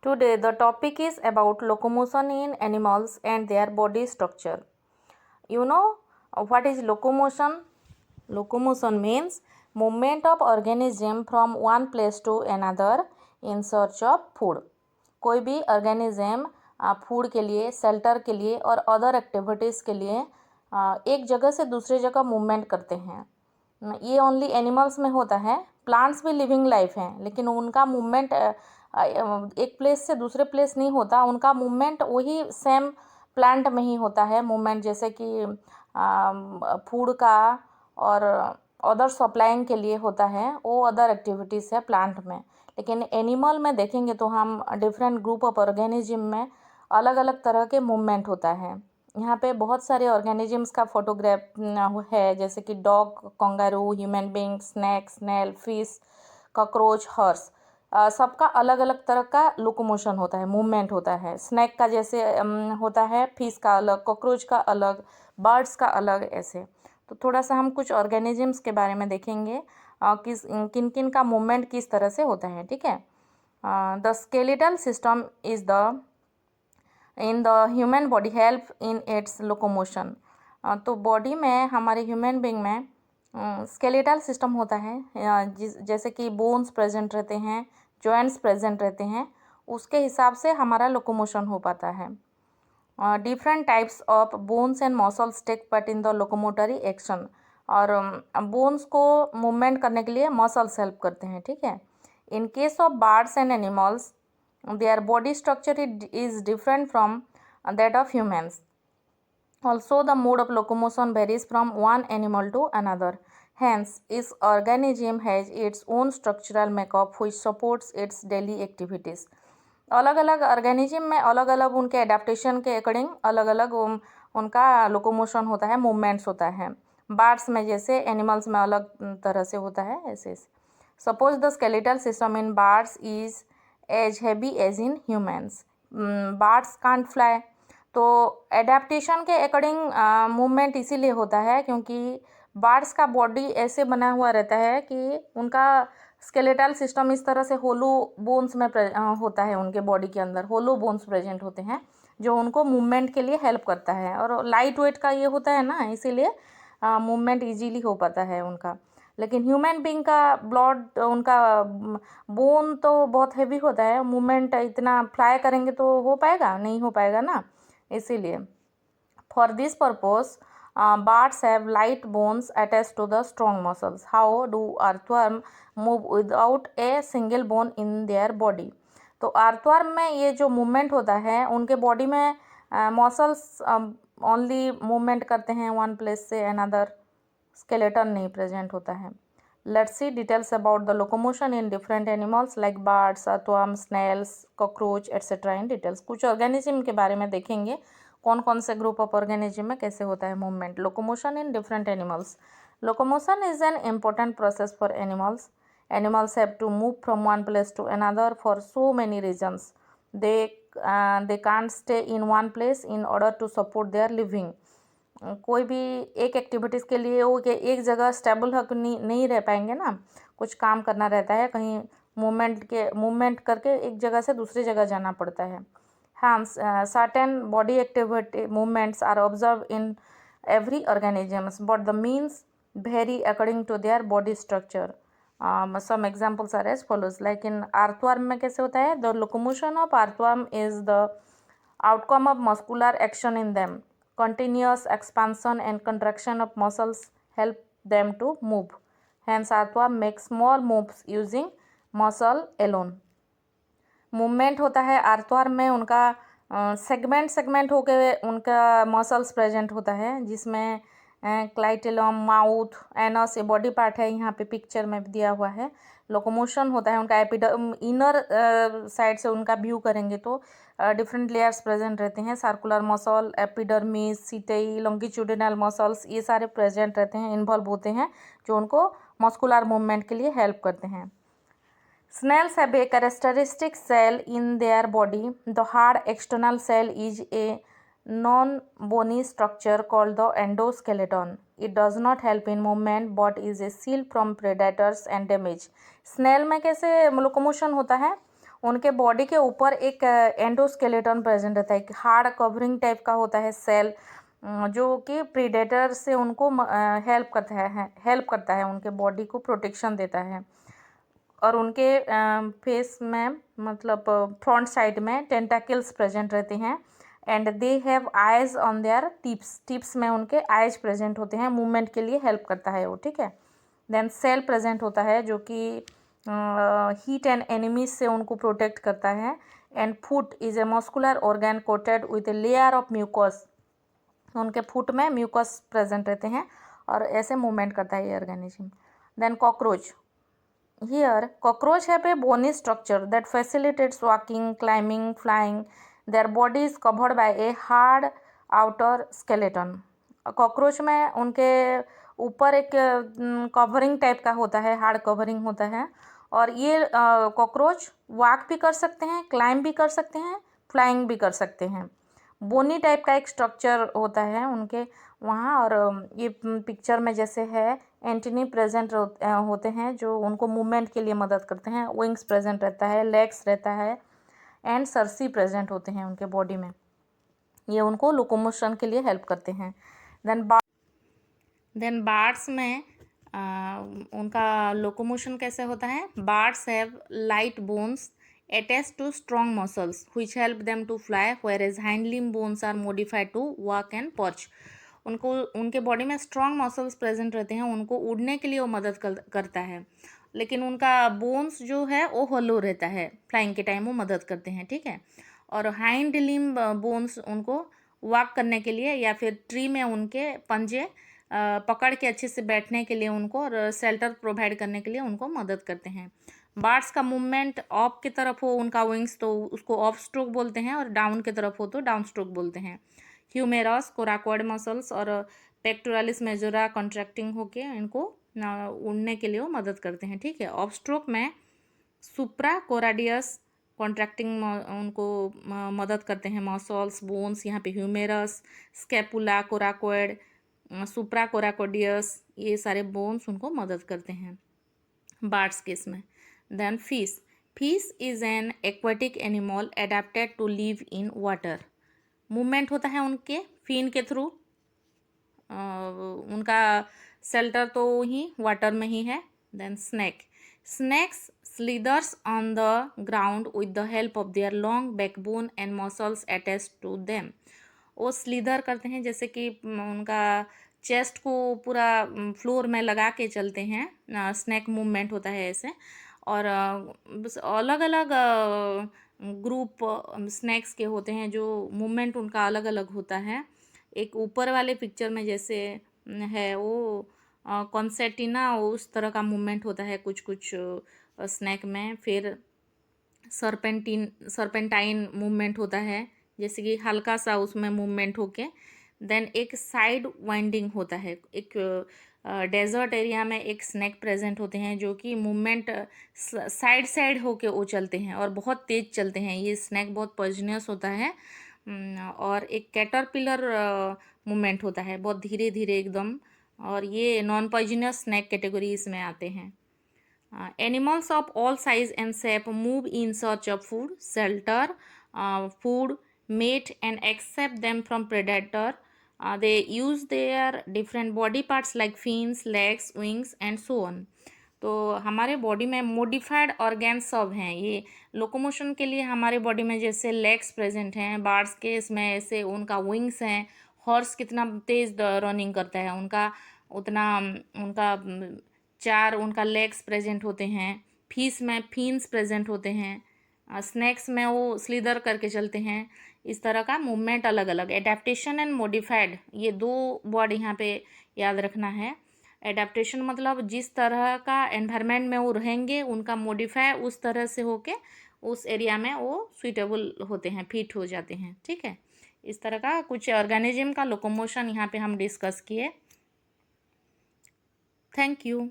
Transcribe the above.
Today the topic is about locomotion in animals and their body structure. You know what is locomotion? Locomotion means movement of organism from one place to another in search of food. कोई भी organism food के लिए, shelter के लिए और other activities के लिए एक जगह से दूसरी जगह मूवमेंट करते हैं. ये ओनली एनिमल्स में होता है. प्लांट्स भी लिविंग लाइफ हैं, लेकिन उनका मूवमेंट एक प्लेस से दूसरे प्लेस नहीं होता. उनका मूवमेंट वही सेम प्लांट में ही होता है मूवमेंट, जैसे कि फूड का और अदर सप्लाइंग के लिए होता है, वो अदर एक्टिविटीज़ है प्लांट में. लेकिन एनिमल में देखेंगे तो हम डिफरेंट ग्रुप ऑफ ऑर्गेनिज्म में अलग अलग तरह के मूवमेंट होता है. यहाँ पे बहुत सारे ऑर्गेनिजम्स का फोटोग्राफ है, जैसे कि dog, kangaroo, human being, snake, snail, fish, cockroach, horse. सबका अलग अलग तरह का लोकोमोशन होता है, मूवमेंट होता है. स्नैक का जैसे होता है, फिश का अलग, कॉकरोच का अलग, बर्ड्स का अलग, ऐसे. तो थोड़ा सा हम कुछ ऑर्गेनिजम्स के बारे में देखेंगे, किन किन का मूवमेंट किस तरह से होता है. ठीक है. The skeletal system is the in the human body help in its locomotion. तो बॉडी में, हमारे ह्यूमन बींग में स्केलेटल सिस्टम होता है, जैसे कि बोन्स प्रेजेंट रहते हैं, जॉइंट्स प्रेजेंट रहते हैं, उसके हिसाब से हमारा लोकोमोशन हो पाता है. Different types of bones and muscles take part in the locomotory action. और बोन्स को मूवमेंट करने के लिए मसल्स हेल्प करते हैं. ठीक है. In case of birds and animals, their body structure is different from that of humans. Also, the mode of locomotion varies from one animal to another. Hence, each organism has its own structural makeup which supports its daily activities. अलग अलग organism में अलग अलग उनके adaptation के according अलग अलग उनका लोकोमोशन होता है, मूवमेंट्स होता है. बर्ड्स में जैसे, एनिमल्स में अलग तरह से होता है, ऐसे. Suppose the skeletal system in birds is as heavy as in humans. Birds can't fly. तो एडेप्टेशन के अकॉर्डिंग मूवमेंट इसीलिए होता है क्योंकि बर्ड्स का बॉडी ऐसे बना हुआ रहता है कि उनका स्केलेटल सिस्टम इस तरह से होलो बोन्स में होता है. उनके बॉडी के अंदर होलो बोन्स प्रेजेंट होते हैं जो उनको मूवमेंट के लिए हेल्प करता है. और लाइट वेट का ये होता है ना, इसीलिए मूवमेंट इजीली हो पाता है उनका. लेकिन ह्यूमन बींग का ब्लड, उनका बोन तो बहुत हैवी होता है. मूवमेंट इतना फ्लाई करेंगे तो हो पाएगा? नहीं हो पाएगा ना, इसीलिए. For this purpose birds have light bones attached to the strong muscles. How do earthworm move without a single bone in their body? तो अर्थवर्म में ये जो मूवमेंट होता है, उनके बॉडी में मसल्स ओनली मूवमेंट करते हैं वन प्लेस से अनदर. स्केलेटन नहीं प्रेजेंट होता है. Let's see details about the locomotion in different animals like birds, earthworm, snails, cockroach etcetera in details. कुछ ऑर्गेनिज्म के बारे में देखेंगे, कौन कौन से ग्रुप ऑफ ऑर्गेनिज्म में कैसे होता है movement. Locomotion in different animals. Locomotion is an important process for animals. Animals have to move from one place to another for so many reasons. They can't stay in one place in order to support their living. कोई भी एक activities के लिए वो एक जगह stable होकर नहीं रह पाएंगे ना. कुछ काम करना रहता है, कहीं मूवमेंट करके एक जगह से दूसरी जगह जाना पड़ता है. Hence, certain body activity movements are observed in every organisms, but the means vary according to their body structure. Some examples are as follows. Like in earthworm में कैसे होता है? The locomotion of earthworm is the outcome of muscular action in them. Continuous expansion and contraction of muscles help them to move. Hence, earthworm makes small moves using muscle alone. Movement होता है earthworm में, उनका segment होके उनका muscles present होता है, जिसमें clitellum, mouth, anus, ये बॉडी पार्ट है, यहाँ पे पिक्चर में दिया हुआ है. लोकोमोशन होता है उनका इनर साइड से. उनका व्यू करेंगे तो डिफरेंट लेयर्स प्रेजेंट रहते हैं. Circular muscle, epidermis, setae, longitudinal muscles, ये सारे प्रेजेंट रहते हैं, इन्वॉल्व होते हैं, जो उनको मस्कुलर मूवमेंट के लिए हेल्प करते हैं. Snails have a characteristic cell in their body. The hard external cell is a non-bony structure called the endoskeleton. It does not help in movement but is a shield from predators and damage. Snail में कैसे locomotion होता है? उनके body के ऊपर एक endoskeleton present रहता है, एक हार्ड कवरिंग टाइप का होता है सेल, जो कि प्रीडेटर से उनको हेल्प करता है, उनके बॉडी को प्रोटेक्शन देता है। और उनके फेस में मतलब फ्रंट साइड में टेंटाकल्स प्रेजेंट रहते हैं and they have eyes on their tips में उनके आइज प्रेजेंट होते हैं, मूवमेंट के लिए हेल्प करता है वो, ठीक है। देन सेल प्रेजेंट होता है जो कि हीट एंड एनिमीज से उनको प्रोटेक्ट करता है। And foot is a muscular organ coated with a layer of mucus, उनके फुट में म्यूकस प्रेजेंट रहते हैं और ऐसे मूवमेंट करता है ये organism. Then cockroach, here cockroach have a bony structure that facilitates walking, climbing, flying. Their body is covered by a hard outer skeleton. Cockroach में उनके ऊपर एक कवरिंग टाइप का होता है, हार्ड कवरिंग होता है। और ये कॉकरोच वॉक भी कर सकते हैं, क्लाइंब भी कर सकते हैं, फ्लाइंग भी कर सकते हैं। बोनी टाइप का एक स्ट्रक्चर होता है उनके वहाँ। और ये पिक्चर में जैसे है एंटीनी प्रेजेंट होते हैं जो उनको मूवमेंट के लिए मदद करते हैं, विंग्स प्रेजेंट रहता है, लेग्स रहता है एंड सरसी प्रेजेंट होते हैं उनके बॉडी में, ये उनको लोकोमोशन के लिए हेल्प करते हैं। देन बार्ड्स में उनका लोकोमोशन कैसे होता है? Birds have light bones attached to strong muscles which help them to fly, whereas hind limb bones are modified to walk and perch. उनको उनके बॉडी में स्ट्रॉन्ग मसल्स प्रेजेंट रहते हैं, उनको उड़ने के लिए वो मदद करता है, लेकिन उनका बोन्स जो है वो होलो रहता है, फ्लाइंग के टाइम वो मदद करते हैं, ठीक है। और हाइंड लिम्ब बोन्स उनको वॉक करने के लिए या फिर ट्री में उनके पंजे पकड़ के अच्छे से बैठने के लिए उनको और शेल्टर प्रोवाइड करने के लिए उनको मदद करते हैं। बर्ड्स का मूवमेंट अप की तरफ हो उनका विंग्स तो उसको ऑफ स्ट्रोक बोलते हैं, और डाउन की तरफ हो तो डाउन स्ट्रोक बोलते हैं। ह्यूमेरस, कोराकोइड मसल्स और पेक्टोरालिस मेजोरा कॉन्ट्रैक्टिंग होके इनको उड़ने के लिए वो मदद करते हैं, ठीक है। ऑफ स्ट्रोक में सुप्रा कोराडियस कॉन्ट्रैक्टिंग उनको मदद करते हैं, मसल्स, बोन्स, यहाँ पे ह्यूमेरस, स्कैपुला, कोराकोइड, सुप्रा कोराकोडियस, ये सारे बोन्स उनको मदद करते हैं बर्ड्स केस में। Then fish is an aquatic animal adapted to live in water. Movement होता है उनके फिन के थ्रू, उनका शेल्टर तो ही वाटर में ही है। Then snakes slithers on the ground with the help of their long backbone and muscles attached to them. वो स्लीदर करते हैं, जैसे कि उनका चेस्ट को पूरा फ्लोर में लगा के चलते हैं, स्नैक मूवमेंट होता है ऐसे। और अलग अलग ग्रुप स्नैक्स के होते हैं जो मूवमेंट उनका अलग अलग होता है। एक ऊपर वाले पिक्चर में जैसे है वो कॉन्सेटिना, उस तरह का मूवमेंट होता है कुछ कुछ स्नैक में। फिर सर्पेंटाइन मूवमेंट होता है, जैसे कि हल्का सा उसमें मूवमेंट होके। देन एक साइड वाइंडिंग होता है, एक डेजर्ट एरिया में एक स्नैक प्रेजेंट होते हैं जो कि मूवमेंट साइड होके वो चलते हैं और बहुत तेज़ चलते हैं। ये स्नैक बहुत पॉइजनस होता है। और एक कैटरपिलर मूवमेंट होता है, बहुत धीरे धीरे एकदम, और ये नॉन पॉइजनस स्नैक कैटेगरी इसमें आते हैं। Animals of all size and shape move in search of food, shelter, food, mate, and accept them from predator. They use their different body parts like fins, legs, wings, and so on. तो हमारे body में modified organs सब हैं। ये locomotion के लिए हमारे body में जैसे लेग्स प्रेजेंट हैं, बर्ड्स के इसमें ऐसे उनका विंग्स हैं। हॉर्स कितना तेज़ रनिंग करता है, उनका उतना उनका चार उनका लेग्स प्रेजेंट होते हैं। फिश में फिन्स प्रेजेंट होते हैं। स्नैक्स में वो स्लीदर करके चलते हैं। इस तरह का मूवमेंट अलग अलग। एडेप्टेशन एंड मॉडिफाइड, ये दो वर्ड यहाँ पे याद रखना है। एडेप्टेशन मतलब जिस तरह का एनवायरनमेंट में वो रहेंगे, उनका मॉडिफाई उस तरह से होके उस एरिया में वो सुइटेबल होते हैं, फिट हो जाते हैं, ठीक है। इस तरह का कुछ ऑर्गेनिज्म का लोकोमोशन यहाँ पे हम डिस्कस किए। Thank you.